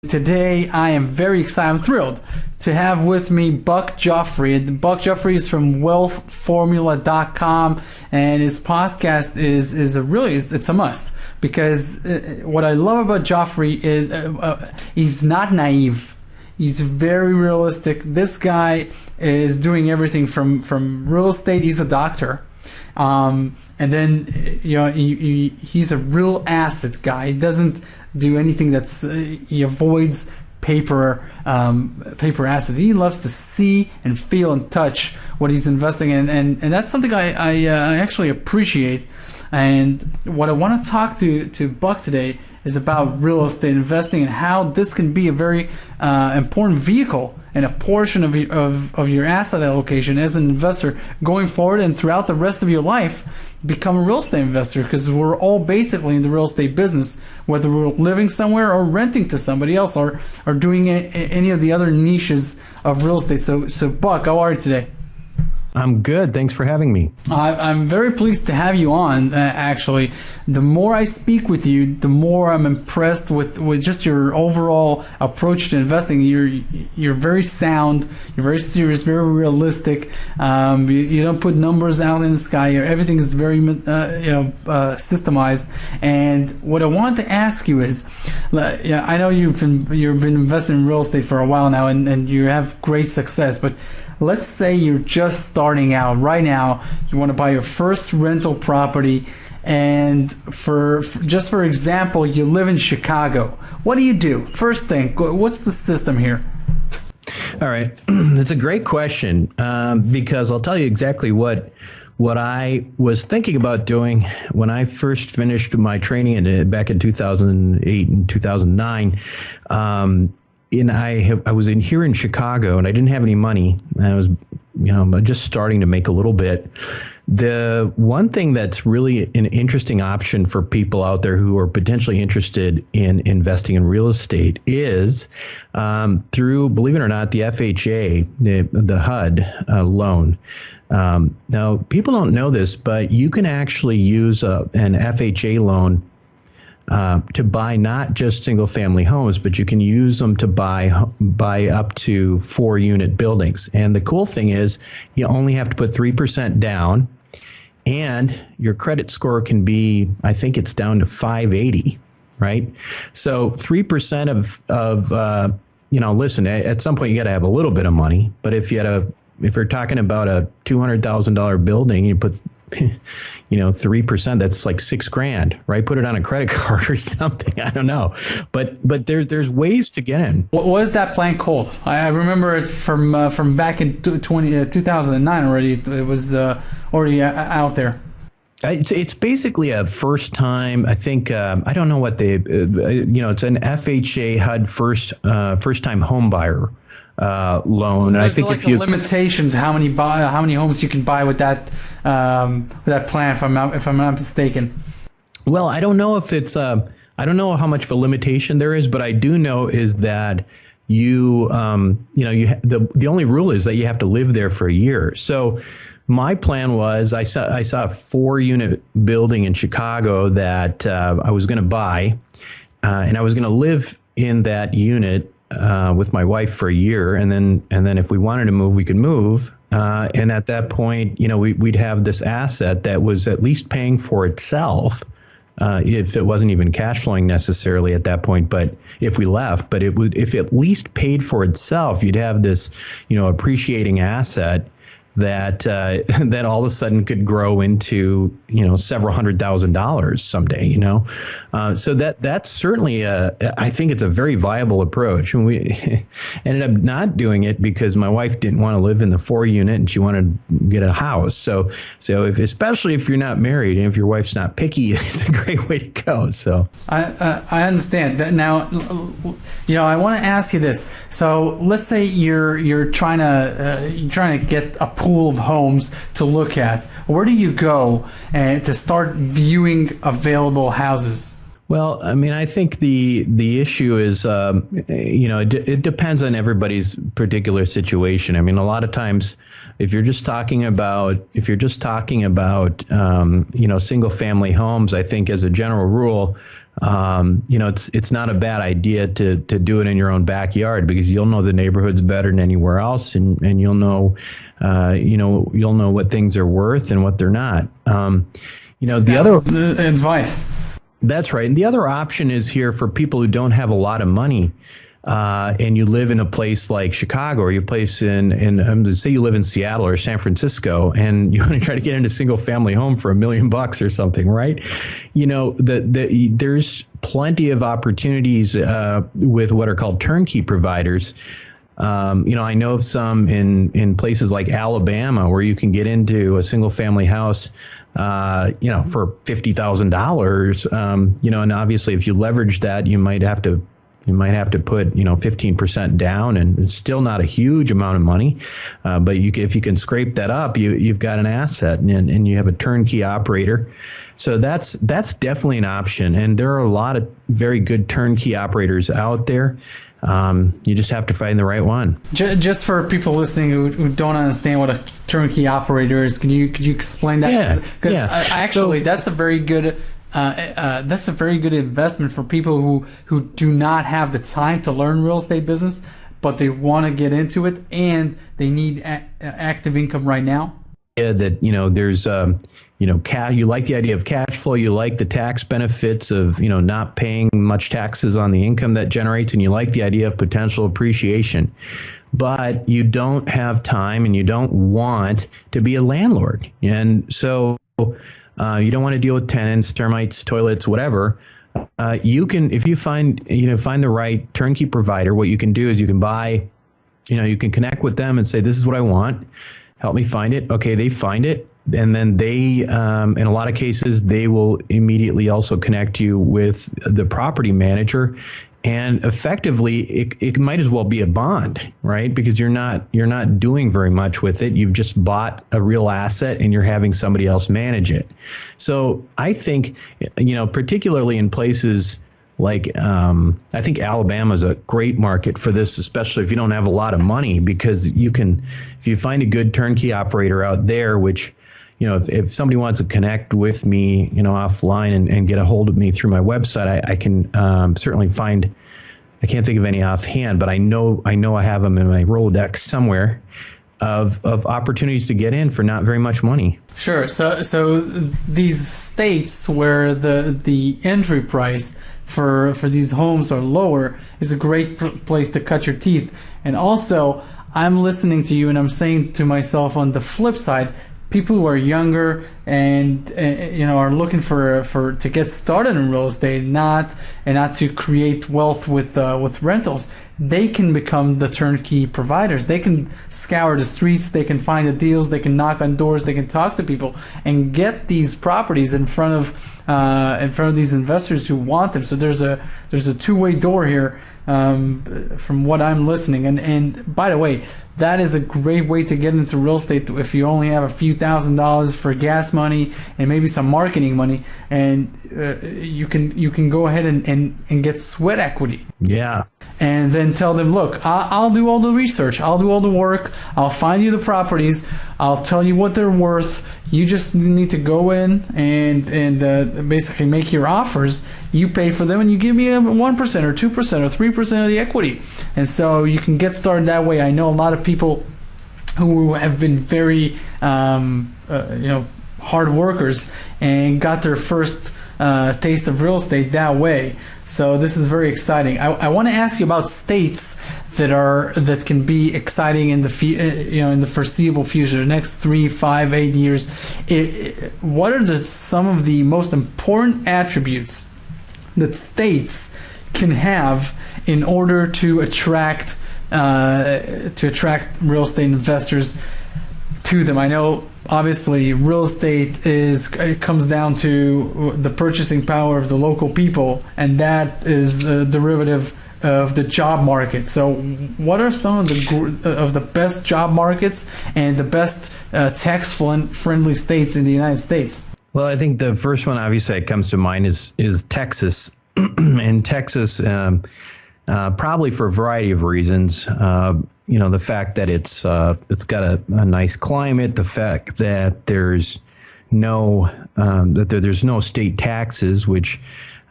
Today, I am very excited. I'm thrilled to have with me Buck Joffrey. Buck Joffrey is from wealthformula.com, and his podcast is a must, because what I love about Joffrey is he's not naive. He's very realistic. This guy is doing everything from real estate. He's a doctor. And then he's a real asset guy. He doesn't do anything he avoids paper assets. He loves to see and feel and touch what he's investing in, and that's something I actually appreciate. And what I want to talk to Buck today is about real estate investing and how this can be a very important vehicle and a portion of your asset allocation as an investor going forward and throughout the rest of your life. Become a real estate investor, because we're all basically in the real estate business, whether we're living somewhere or renting to somebody else or doing any of the other niches of real estate. So Buck, how are you today? I'm good. Thanks for having me. I'm very pleased to have you on, actually. The more I speak with you, the more I'm impressed with just your overall approach to investing. You're very sound, you're very serious, very realistic. You don't put numbers out in the sky. Everything is very systemized. And what I wanted to ask you is, I know you've been investing in real estate for a while now, and you have great success, but let's say you're just starting out right now. You want to buy your first rental property, and for example, you live in Chicago. What do you do? First thing, what's the system here? All right, it's a great question, because I'll tell you exactly what I was thinking about doing when I first finished my training back in 2008 and 2009. I was here in Chicago, and I didn't have any money. I was, just starting to make a little bit. The one thing that's really an interesting option for people out there who are potentially interested in investing in real estate is through, believe it or not, the FHA, the HUD loan. Now, people don't know this, but you can actually use an FHA loan to buy not just single family homes, but you can use them to buy up to 4-unit buildings. And the cool thing is you only have to put 3% down, and your credit score can be, I think it's down to 580, right? So 3% of listen, at some point you got to have a little bit of money, but if you're talking about a $200,000 building, you put 3%, that's like $6,000, right? Put it on a credit card or something. I don't know, but there's ways to get in. What is that plan called? I remember it from back in 2009 already. It was already out there. It's basically a first time. I think I don't know what it's an FHA HUD first time home buyer loan. So and I think like if you limitation to how many homes you can buy with that plan, if I'm not mistaken. Well, I don't know if it's I don't know how much of a limitation there is, but I do know is that the only rule is that you have to live there for a year. So my plan was I saw a 4-unit building in Chicago that I was going to buy, and I was going to live in that unit with my wife for a year, and then if we wanted to move, we could move. And at that point, we'd have this asset that was at least paying for itself, if it wasn't even cash flowing necessarily at that point. But if we left, if it at least paid for itself, you'd have this, appreciating asset that that all of a sudden could grow into several $100,000 someday. So that's certainly I think it's a very viable approach. And we ended up not doing it because my wife didn't want to live in the 4-unit and she wanted to get a house. So especially if you're not married and if your wife's not picky, it's a great way to go. So I understand that. Now, I want to ask you this. So let's say you're trying to get a pool of homes to look at. Where do you go to start viewing available houses? Well, I mean, I think the issue is, it depends on everybody's particular situation. I mean, a lot of times, if you're just talking about, single family homes, I think as a general rule, It's not a bad idea to do it in your own backyard, because you'll know the neighborhoods better than anywhere else, and you'll know what things are worth and what they're not. The other advice. That's right. And the other option is here for people who don't have a lot of money, and you live in a place like Chicago, or say you live in Seattle or San Francisco, and you want to try to get into a single family home for $1 million or something, right? There's plenty of opportunities with what are called turnkey providers. I know of some in places like Alabama where you can get into a single family house for $50,000, and obviously if you leverage that, you might have to put 15% down, and it's still not a huge amount of money, but if you can scrape that up, you've got an asset, and you have a turnkey operator. So that's definitely an option, and there are a lot of very good turnkey operators out there. You just have to find the right one. Just for people listening who don't understand what a turnkey operator is, could you explain that? Yeah. Actually, that's a very good investment for people who do not have the time to learn real estate business, but they want to get into it and they need active income right now. Yeah, that there's you like the idea of cash flow, you like the tax benefits of not paying much taxes on the income that generates, and you like the idea of potential appreciation, but you don't have time and you don't want to be a landlord, and so you don't want to deal with tenants, termites, toilets, whatever. You can, if you find the right turnkey provider, what you can do is you can buy, you can connect with them and say, this is what I want. Help me find it. Okay, they find it. And then they, in a lot of cases, they will immediately also connect you with the property manager. And effectively, it might as well be a bond, right? Because you're not doing very much with it. You've just bought a real asset and you're having somebody else manage it. So I think, particularly in places like, I think Alabama is a great market for this, especially if you don't have a lot of money, because if you find a good turnkey operator out there, which, if somebody wants to connect with me, offline and get a hold of me through my website, I can certainly find. I can't think of any offhand, but I know I have them in my Rolodex somewhere of opportunities to get in for not very much money. Sure. So these states where the entry price for these homes are lower is a great place to cut your teeth. And also, I'm listening to you and I'm saying to myself, on the flip side, people who are younger and are looking for to get started in real estate, not to create wealth with rentals, they can become the turnkey providers. They can scour the streets, they can find the deals, they can knock on doors, they can talk to people and get these properties in front of these investors who want them. So there's a two-way door here, from what I'm listening. And by the way, that is a great way to get into real estate if you only have a few $1,000s for gas money and maybe some marketing money, and you can go ahead and get sweat equity. Yeah. And then tell them, look, I'll do all the research, I'll do all the work, I'll find you the properties, I'll tell you what they're worth. You just need to go in and basically make your offers. You pay for them and you give me 1% or 2% or 3% of the equity. And so you can get started that way. I know a lot of people who have been very hard workers and got their first taste of real estate that way. So this is very exciting. I want to ask you about states that can be exciting in the foreseeable future, the next 3, 5, 8 years. What are some of the most important attributes that states can have in order to attract real estate investors to them? I know obviously real estate it comes down to the purchasing power of the local people, and that is a derivative of the job market. So what are some of the best job markets and the best tax friendly states in the United States? Well, I think the first one obviously that comes to mind is Texas. And Texas, probably for a variety of reasons, the fact that it's got a nice climate, the fact that there's no state taxes, which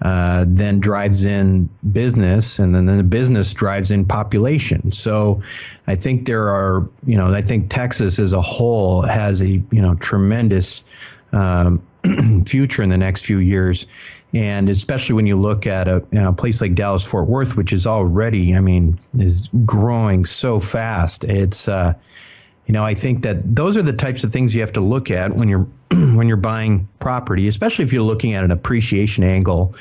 then drives in business, and then the business drives in population. So I think I think Texas as a whole has a, tremendous future in the next few years. And especially when you look at a place like Dallas-Fort Worth, which is already, is growing so fast. It's, I think that those are the types of things you have to look at when you're when you're buying property, especially if you're looking at an appreciation angle,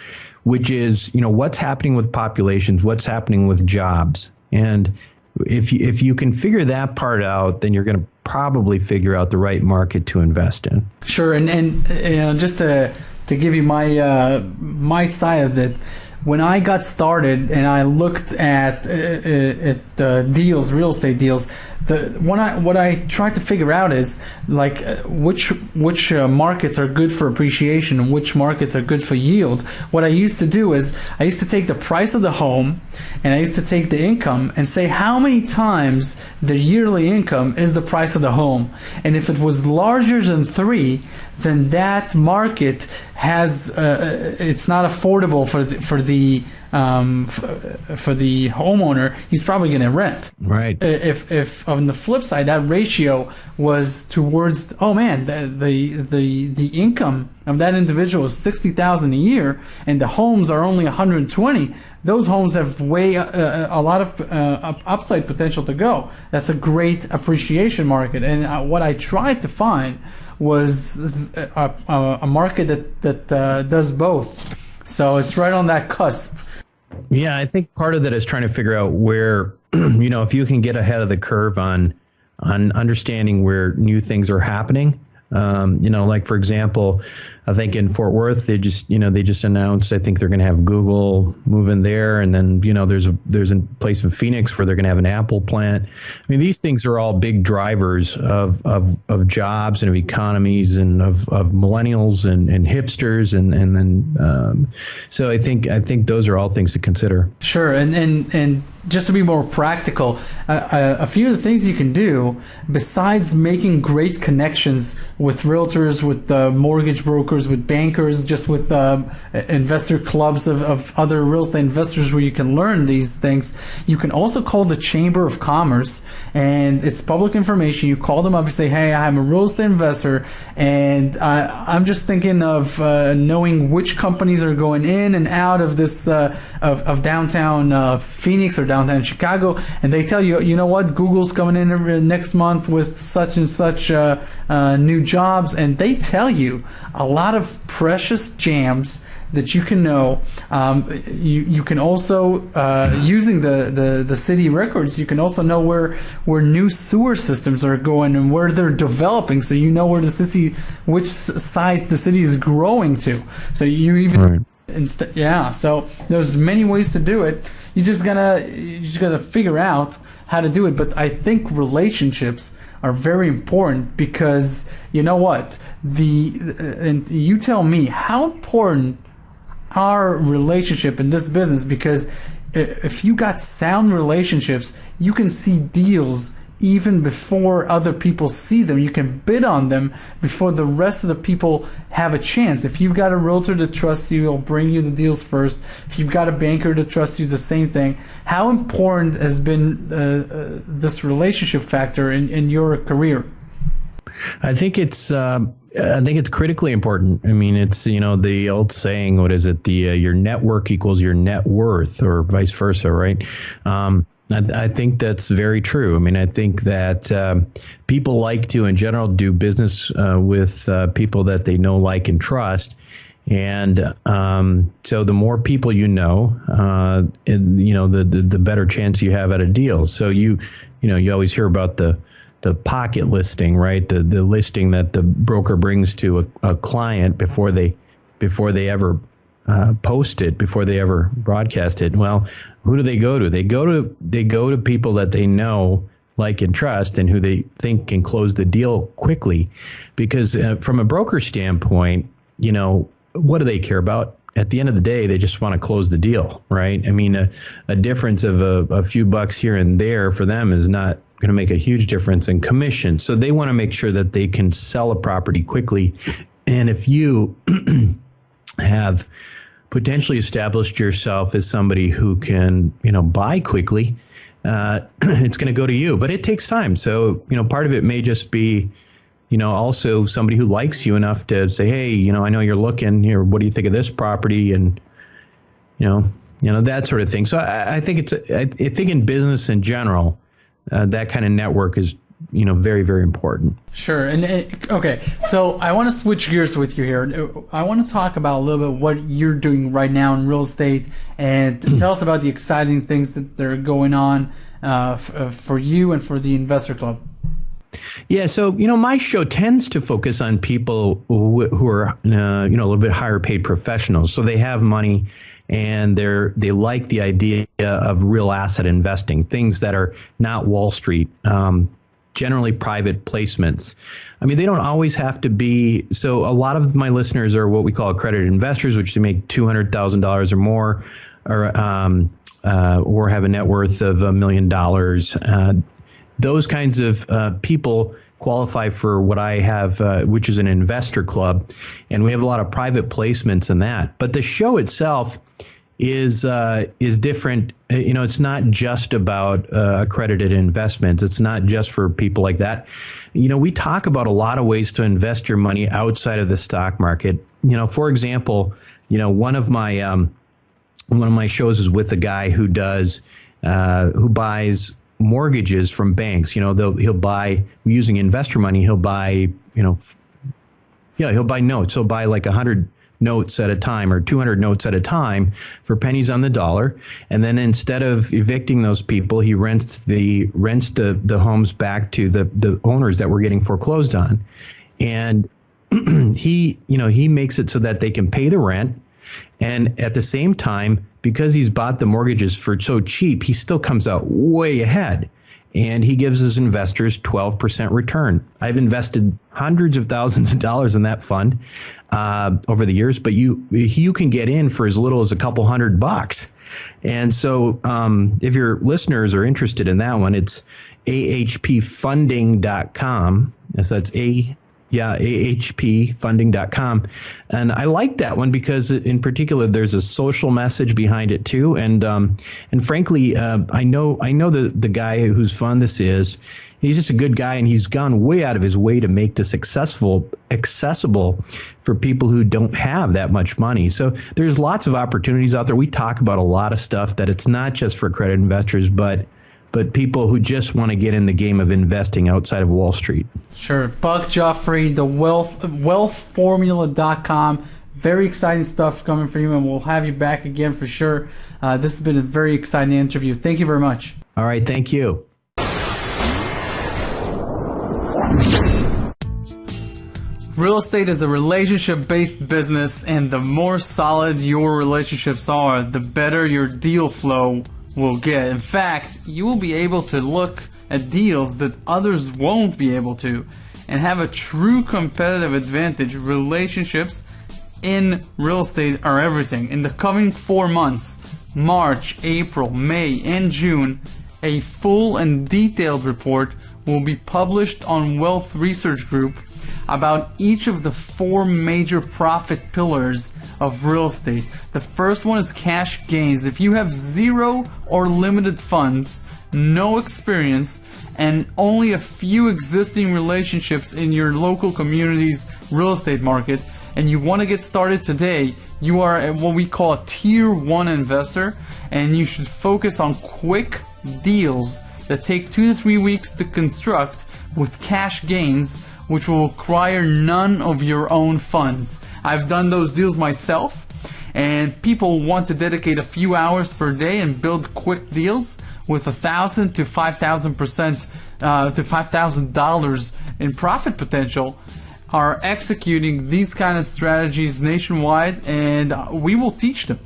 which is, what's happening with populations, what's happening with jobs. And if you can figure that part out, then you're going to probably figure out the right market to invest in. Sure, and just to give you my side of it, when I got started and I looked at deals, real estate deals, what I tried to figure out is like which markets are good for appreciation and which markets are good for yield. What I used to do is I used to take the price of the home and I used to take the income and say how many times the yearly income is the price of the home. And if it was larger than 3, then that market has it's not affordable for the homeowner. He's probably going to rent. Right. If on the flip side that ratio was towards the income of that individual is $60,000 a year and the homes are only 120. Those homes have a lot of upside potential to go. That's a great appreciation market. And what I tried to find was a market that does both. So it's right on that cusp. Yeah, I think part of that is trying to figure out where, if you can get ahead of the curve on understanding where new things are happening. Like for example, I think in Fort Worth they just announced, I think they're going to have Google move in there, and then there's a place in Phoenix where they're going to have an Apple plant. I mean, these things are all big drivers of jobs and of economies and of millennials and hipsters and then so I think those are all things to consider. Sure, and just to be more practical, a few of the things you can do besides making great connections with realtors, with mortgage brokers, with bankers, just with investor clubs of other real estate investors where you can learn these things. You can also call the Chamber of Commerce, and it's public information. You call them up and say, hey, I'm a real estate investor, and I'm just thinking of knowing which companies are going in and out of this of downtown Phoenix or downtown Chicago, and they tell you, you know what, Google's coming in next month with such and such new jobs, and they tell you a lot of precious gems that you can know. You can also, using the city records, you can also know where new sewer systems are going and where they're developing, so you know where which size the city is growing to. So you even right. So there's many ways to do it. You just gotta figure out how to do it. But I think relationships are very important, because you know what, and you tell me how important are relationship in this business, because if you got sound relationships, you can see deals even before other people see them. You can bid on them before the rest of the people have a chance. If you've got a realtor that trusts you, he'll bring you the deals first. If you've got a banker that trusts you, the same thing. How important has been this relationship factor in your career? I think it's critically important. I mean, it's, the old saying, what is it? Your network equals your net worth, or vice versa, right? I think that's very true. I mean, I think that people like to, in general, do business with people that they know, like, and trust. And so the more people you know, the better chance you have at a deal. So you always hear about the pocket listing, right? The listing that the broker brings to a client before they ever post it, before they ever broadcast it. Well, who do they go to? They go to people that they know, like, and trust, and who they think can close the deal quickly. Because from a broker standpoint, what do they care about? At the end of the day, they just want to close the deal, right? I mean, a difference of a few bucks here and there for them is not going to make a huge difference in commission. So they want to make sure that they can sell a property quickly. And if you have potentially established yourself as somebody who can, buy quickly, it's going to go to you. But it takes time. So, part of it may just be, also somebody who likes you enough to say, hey, I know you're looking here. What do you think of this property? And, that sort of thing. So I think I think in business in general, that kind of network is, very, very important. Sure. And okay, so I want to switch gears with you here. I want to talk about a little bit what you're doing right now in real estate, and tell us about the exciting things that are going on for you and for the Investor Club. Yeah, so my show tends to focus on people who are a little bit higher paid professionals. So they have money and they like the idea of real asset investing, things that are not Wall Street. Generally private placements. I mean, they don't always have to be. So a lot of my listeners are what we call accredited investors, which they make $200,000 or more, or have a net worth of $1 million. Those kinds of people qualify for what I have, which is an investor club, and we have a lot of private placements in that. But the show itself is different. It's not just about accredited investments. It's not just for people like that. We talk about a lot of ways to invest your money outside of the stock market. For example, one of my shows is with a guy who buys mortgages from banks. He'll buy using investor money. He'll buy he'll buy notes. He'll buy like 100 notes at a time or 200 notes at a time for pennies on the dollar, and then instead of evicting those people, he rents the homes back to the owners that were getting foreclosed on, and he makes it so that they can pay the rent, and at the same time, because he's bought the mortgages for so cheap, he still comes out way ahead. And he gives his investors 12% return. I've invested hundreds of thousands of dollars in that fund over the years, but you can get in for as little as a couple $100. And so if your listeners are interested in that one, it's ahpfunding.com. So that's ahpfunding.com. And I like that one because in particular, there's a social message behind it too. And frankly, I know the guy whose fund this is. He's just a good guy, and he's gone way out of his way to make this accessible for people who don't have that much money. So there's lots of opportunities out there. We talk about a lot of stuff that it's not just for accredited investors, but people who just want to get in the game of investing outside of Wall Street. Sure. Buck Joffrey, the wealthformula.com. Very exciting stuff coming for you, and we'll have you back again for sure. This has been a very exciting interview. Thank you very much. All right. Thank you. Real estate is a relationship-based business, and the more solid your relationships are, the better your deal flow will get. In fact, you will be able to look at deals that others won't be able to and have a true competitive advantage. Relationships in real estate are everything. In the coming 4 months, March, April, May, and June, a full and detailed report will be published on Wealth Research Group about each of the 4 major profit pillars of real estate. The first one is cash gains. If you have zero or limited funds, no experience, and only a few existing relationships in your local community's real estate market, and you want to get started today, you are what we call a tier 1 investor, and you should focus on quick deals that take 2 to 3 weeks to construct with cash gains, which will require none of your own funds. I've done those deals myself, and people want to dedicate a few hours per day and build quick deals with $1,000 to $5,000 in profit potential, are executing these kind of strategies nationwide, and we will teach them.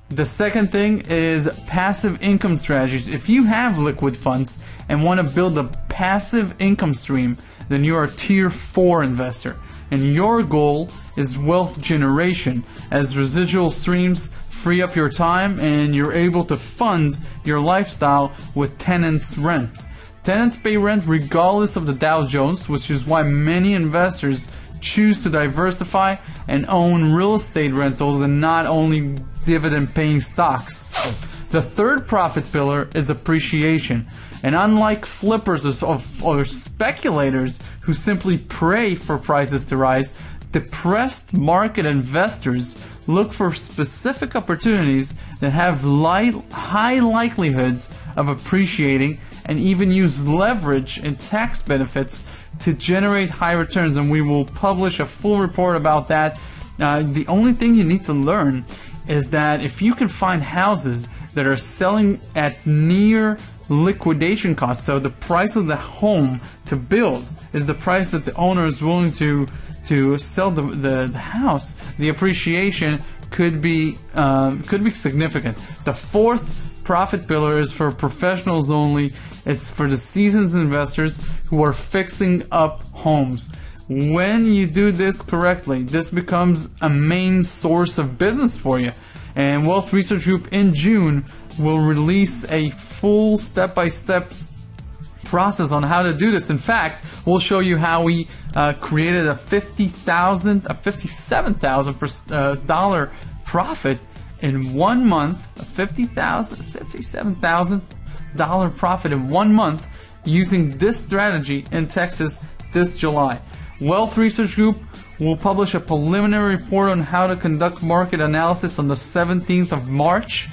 The second thing is passive income strategies. If you have liquid funds and want to build a passive income stream, then you're a tier 4 investor. And your goal is wealth generation, as residual streams free up your time and you're able to fund your lifestyle with tenants' rent. Tenants pay rent regardless of the Dow Jones, which is why many investors choose to diversify and own real estate rentals and not only dividend-paying stocks. The third profit pillar is appreciation. And unlike flippers or speculators who simply pray for prices to rise, depressed market investors look for specific opportunities that have high likelihoods of appreciating and even use leverage and tax benefits to generate high returns. And we will publish a full report about that. The only thing you need to learn is that if you can find houses that are selling at near liquidation cost, so the price of the home to build is the price that the owner is willing to sell the house, the appreciation could be significant. The fourth profit pillar is for professionals only. It's for the seasoned investors who are fixing up homes. When you do this correctly, this becomes a main source of business for you. And Wealth Research Group in June will release a full step-by-step process on how to do this. In fact, we'll show you how we created a $57,000 profit in 1 month, a $57,000 profit in 1 month using this strategy in Texas this July. Wealth Research Group will publish a preliminary report on how to conduct market analysis on the 17th of March.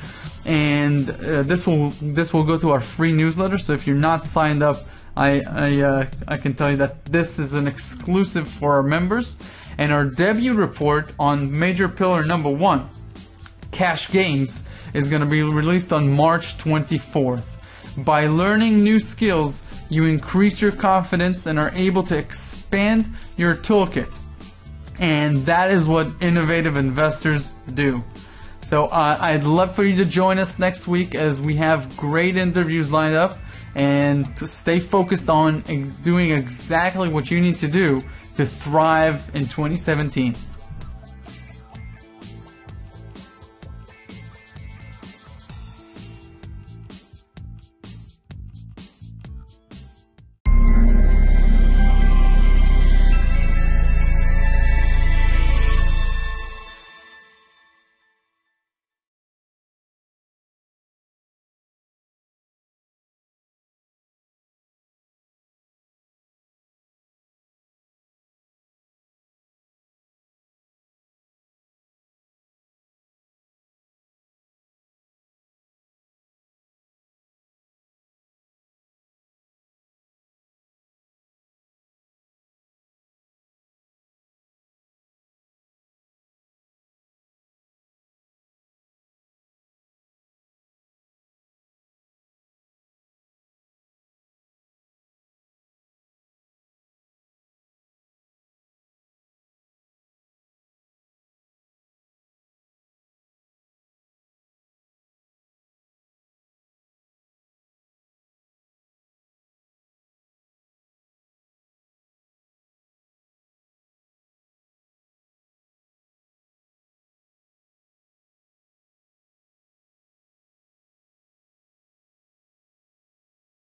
And this will go to our free newsletter. So if you're not signed up, I can tell you that this is an exclusive for our members. And our debut report on major pillar number 1, cash gains, is going to be released on March 24th. By learning new skills, you increase your confidence and are able to expand your toolkit. And that is what innovative investors do. So I'd love for you to join us next week as we have great interviews lined up, and to stay focused on doing exactly what you need to do to thrive in 2017.